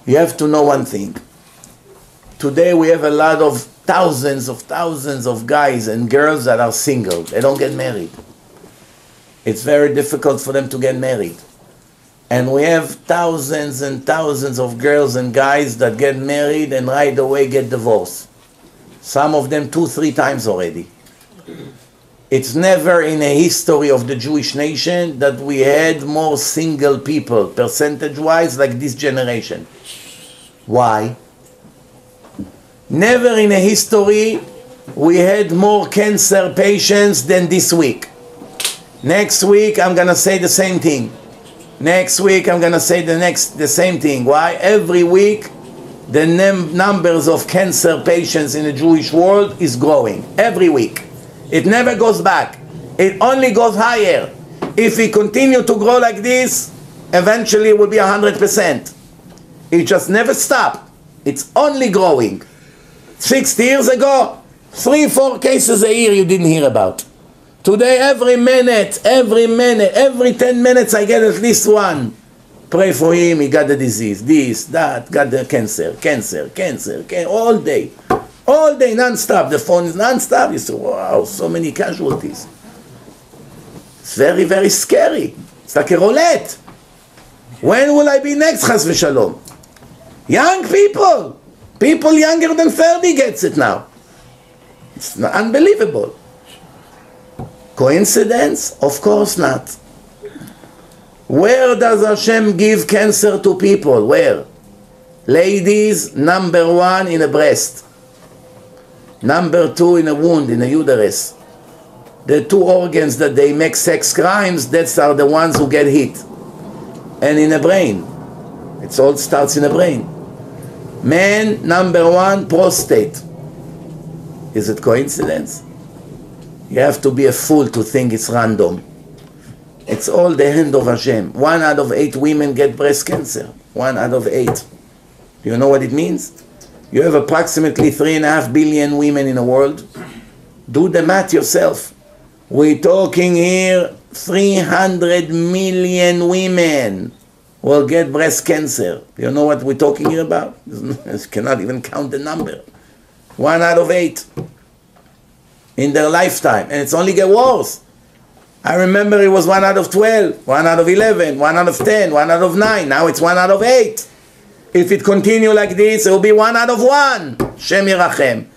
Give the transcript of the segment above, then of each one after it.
You have to know one thing. Today we have a lot of thousands of guys and girls that are single. They don't get married. It's very difficult for them to get married. And we have thousands and thousands of girls and guys that get married and right away get divorced. Some of them 2-3 times already. It's never in the history of the Jewish nation that we had more single people, percentage-wise, like this generation. Why? Never in a history we had more cancer patients than this week. Next week I'm going to say the same thing. Next week I'm going to say the same thing. Why? Every week the numbers of cancer patients in the Jewish world is growing. Every week. It never goes back. It only goes higher. If we continue to grow like this, eventually it will be 100%. It just never stops. It's only growing. 60 years ago, 3-4 cases a year you didn't hear about. Today, every 10 minutes I get at least one. Pray for him, he got the disease, this, that, got the cancer, all day. All day, non-stop. The phone is non-stop. You say, wow, so many casualties. It's very, very scary. It's like a roulette. When will I be next, chas v'shalom? Young people. People younger than 30 gets it now. It's unbelievable. Coincidence? Of course not. Where does Hashem give cancer to people? Where? Ladies, number 1 in a breast. Number 2 in a wound, in a uterus. The 2 organs that they make sex crimes, that are the ones who get hit. And in the brain. It all starts in the brain. Man, number 1, prostate. Is it coincidence? You have to be a fool to think it's random. It's all the hand of Hashem. 1 out of 8 women get breast cancer. 1 out of 8. You know what it means? You have approximately 3.5 billion women in the world. Do the math yourself. We're talking here 300 million women will get breast cancer. You know what we're talking here about? You cannot even count the number. 1 out of 8 in their lifetime. And it's only get worse. I remember it was 1 out of 12, 1 out of 11, 1 out of 10, 1 out of 9. Now it's 1 out of 8. If it continue like this, it will be 1 out of 1. Shem Yirachem.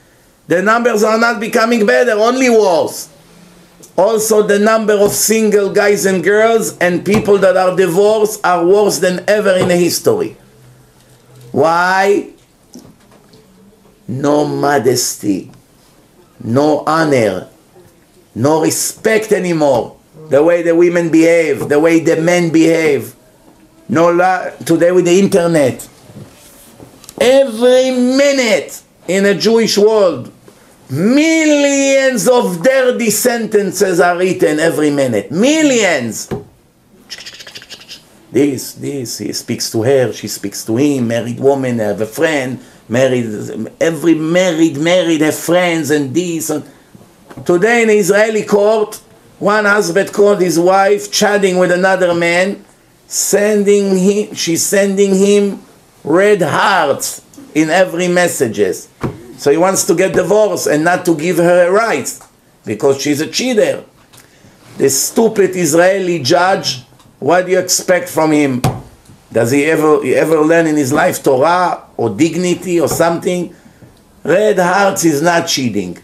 The numbers are not becoming better, only worse. Also, the number of single guys and girls and people that are divorced are worse than ever in the history. Why? No modesty, no honor, no respect anymore. The way the women behave, the way the men behave. Today with the internet. Every minute in a Jewish world, millions of dirty sentences are written every minute. Millions. This, he speaks to her, she speaks to him, married woman, have a friend, every married have friends and this. And today in the Israeli court, one husband caught his wife chatting with another man, she's sending him red hearts in every messages. So he wants to get divorced and not to give her a right because she's a cheater. The stupid Israeli judge, what do you expect from him? Does he ever learn in his life Torah or dignity or something? Red hearts is not cheating.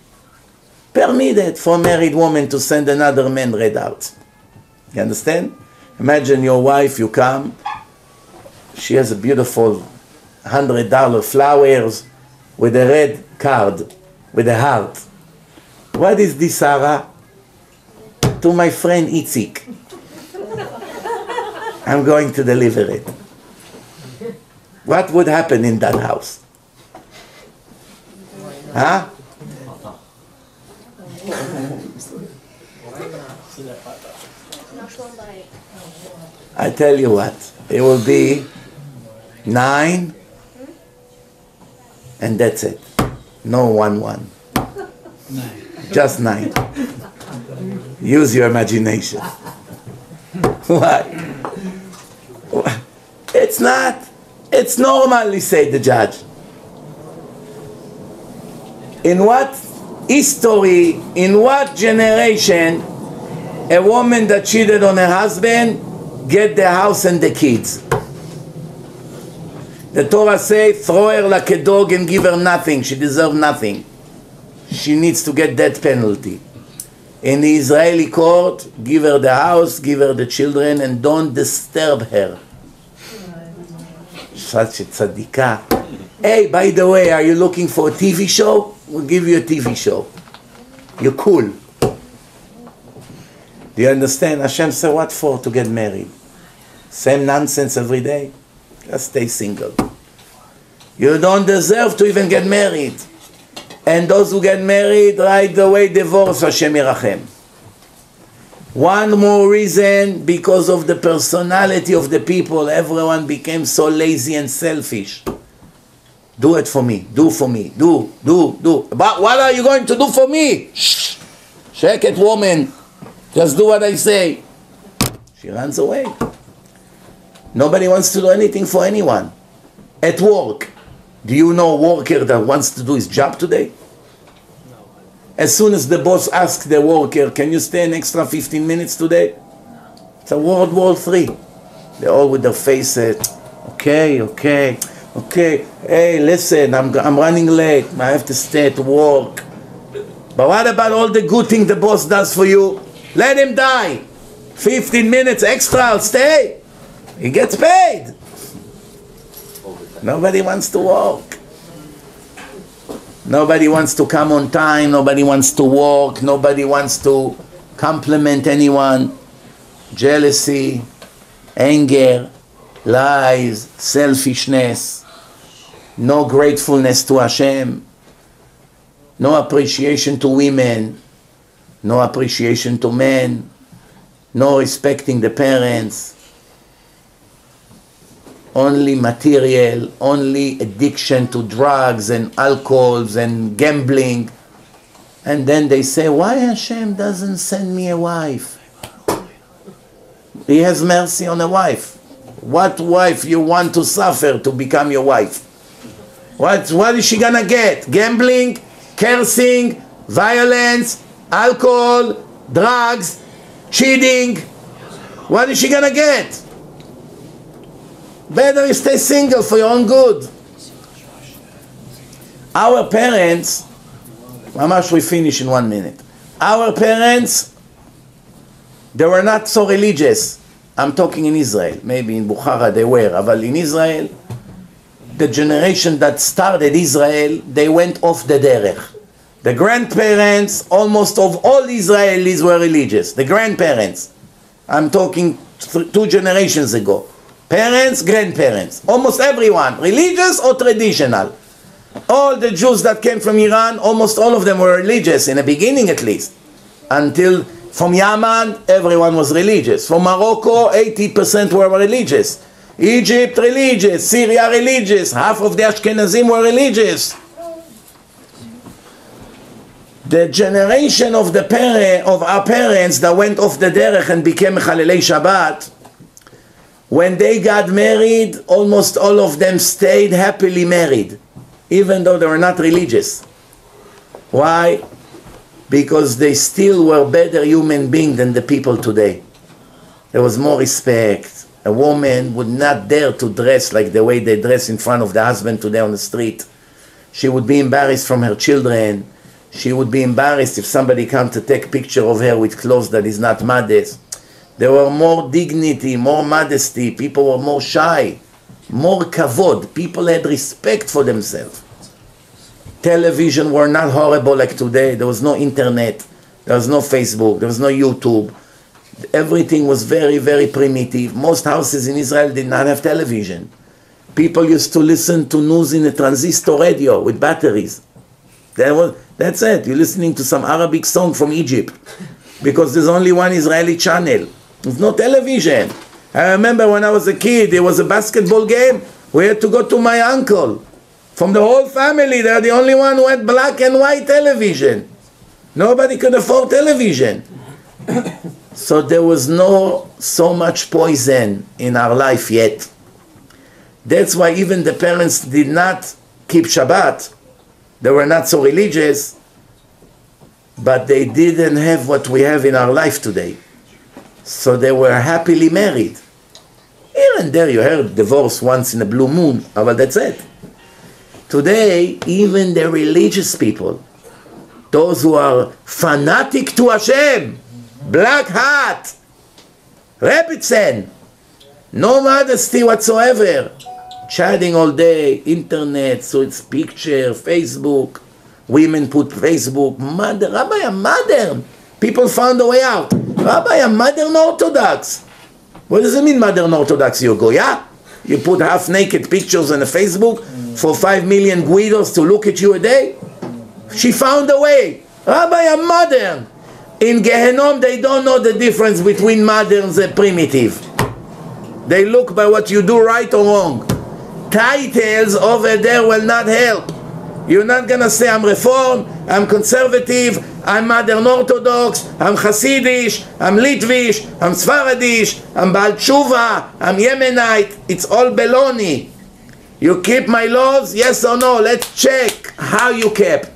Permitted for a married woman to send another man red hearts. You understand? Imagine your wife, you come, she has a beautiful $100 flowers with a red card, with a heart. What is this, Sarah? To my friend Itzik. I'm going to deliver it. What would happen in that house? Huh? I tell you what, it will be 9 and that's it. No 1-1. Just 9. Use your imagination. Why? It's It's normal, say the judge. In what history, in what generation, a woman that cheated on her husband get the house and the kids? The Torah say, throw her like a dog and give her nothing. She deserves nothing. She needs to get death penalty. In the Israeli court, give her the house, give her the children, and don't disturb her. Such a tzadikah. Hey, by the way, are you looking for a TV show? We'll give you a TV show. You're cool. Do you understand? Hashem said, what for? To get married. Same nonsense every day. Just stay single. You don't deserve to even get married. And those who get married, right away divorce, Hashem Yirachem. One more reason, because of the personality of the people, everyone became so lazy and selfish. Do it for me, do for me, do. But what are you going to do for me? Shh, shake it, woman. Just do what I say. She runs away. Nobody wants to do anything for anyone. At work, do you know a worker that wants to do his job today? No. As soon as the boss asks the worker, can you stay an extra 15 minutes today? No. It's a World War III. They're all with their faces. Okay. Hey, listen, I'm running late. I have to stay at work. But what about all the good things the boss does for you? Let him die. 15 minutes extra, I'll stay. He gets paid. Nobody wants to work. Nobody wants to come on time. Nobody wants to work. Nobody wants to compliment anyone. Jealousy, anger, lies, selfishness, no gratefulness to Hashem, no appreciation to women, no appreciation to men, no respecting the parents, only material, only addiction to drugs and alcohols and gambling. And then they say, why Hashem doesn't send me a wife? He has mercy on a wife. What wife you want to suffer to become your wife? What is she gonna get? Gambling, cursing, violence, alcohol, drugs, cheating. What is she gonna get? Better you stay single for your own good. Our parents, Mamash, we finish in 1 minute. Our parents, they were not so religious. I'm talking in Israel. Maybe in Bukhara they were. But in Israel, the generation that started Israel, they went off the derech. The grandparents, almost of all Israelis were religious. The grandparents. I'm talking 2 generations ago. Parents, grandparents. Almost everyone. Religious or traditional. All the Jews that came from Iran, almost all of them were religious, in the beginning at least. Until from Yemen, everyone was religious. From Morocco, 80% were religious. Egypt, religious. Syria, religious. Half of the Ashkenazim were religious. The generation of our parents that went off the derech and became Chalelei Shabbat, when they got married, almost all of them stayed happily married, even though they were not religious. Why? Because they still were better human beings than the people today. There was more respect. A woman would not dare to dress like the way they dress in front of the husband today on the street. She would be embarrassed from her children. She would be embarrassed if somebody comes to take a picture of her with clothes that is not modest. There were more dignity, more modesty. People were more shy, more kavod. People had respect for themselves. Television were not horrible like today. There was no internet. There was no Facebook. There was no YouTube. Everything was very, very primitive. Most houses in Israel did not have television. People used to listen to news in a transistor radio with batteries. That's it. You're listening to some Arabic song from Egypt because there's only one Israeli channel. There's no television. I remember when I was a kid, there was a basketball game. We had to go to my uncle. From the whole family, they're the only one who had black and white television. Nobody could afford television. So there was no so much poison in our life yet. That's why even the parents did not keep Shabbat. They were not so religious, but they didn't have what we have in our life today. So they were happily married. Here and there you heard divorce once in a blue moon, but that's it. Today, even the religious people, those who are fanatic to Hashem, black hat, Rebbitzen, no modesty whatsoever, chatting all day, internet, so it's picture, Facebook, women put Facebook, modern, Rabbi, I'm modern. People found a way out. Rabbi, I'm modern Orthodox. What does it mean modern Orthodox? You go, yeah? You put half-naked pictures on the Facebook for 5 million Guidos to look at you a day? She found a way. Rabbi, I'm modern. In Gehenom, they don't know the difference between modern and primitive. They look by what you do right or wrong. Titles over there will not help. You're not going to say, I'm Reform, I'm Conservative, I'm Modern Orthodox, I'm Hasidish, I'm Litvish, I'm Sfaradish, I'm Baal Tshuva, I'm Yemenite. It's all baloney. You keep my laws, yes or no? Let's check how you kept.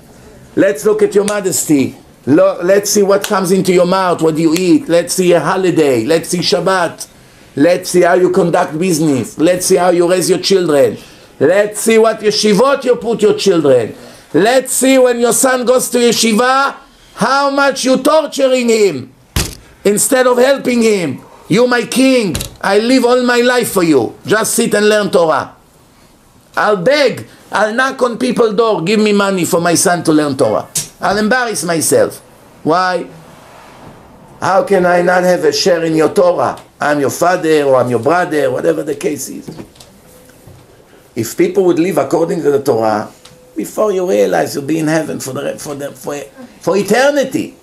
Let's look at your modesty. Let's see what comes into your mouth, what you eat. Let's see a holiday. Let's see Shabbat. Let's see how you conduct business. Let's see how you raise your children. Let's see what yeshivot you put your children. Let's see when your son goes to yeshiva, how much you torturing him instead of helping him. You my king, I live all my life for you. Just sit and learn Torah. I'll beg, I'll knock on people's door, give me money for my son to learn Torah. I'll embarrass myself. Why? How can I not have a share in your Torah? I'm your father or I'm your brother, whatever the case is. If people would live according to the Torah, before you realize you'll be in heaven for eternity.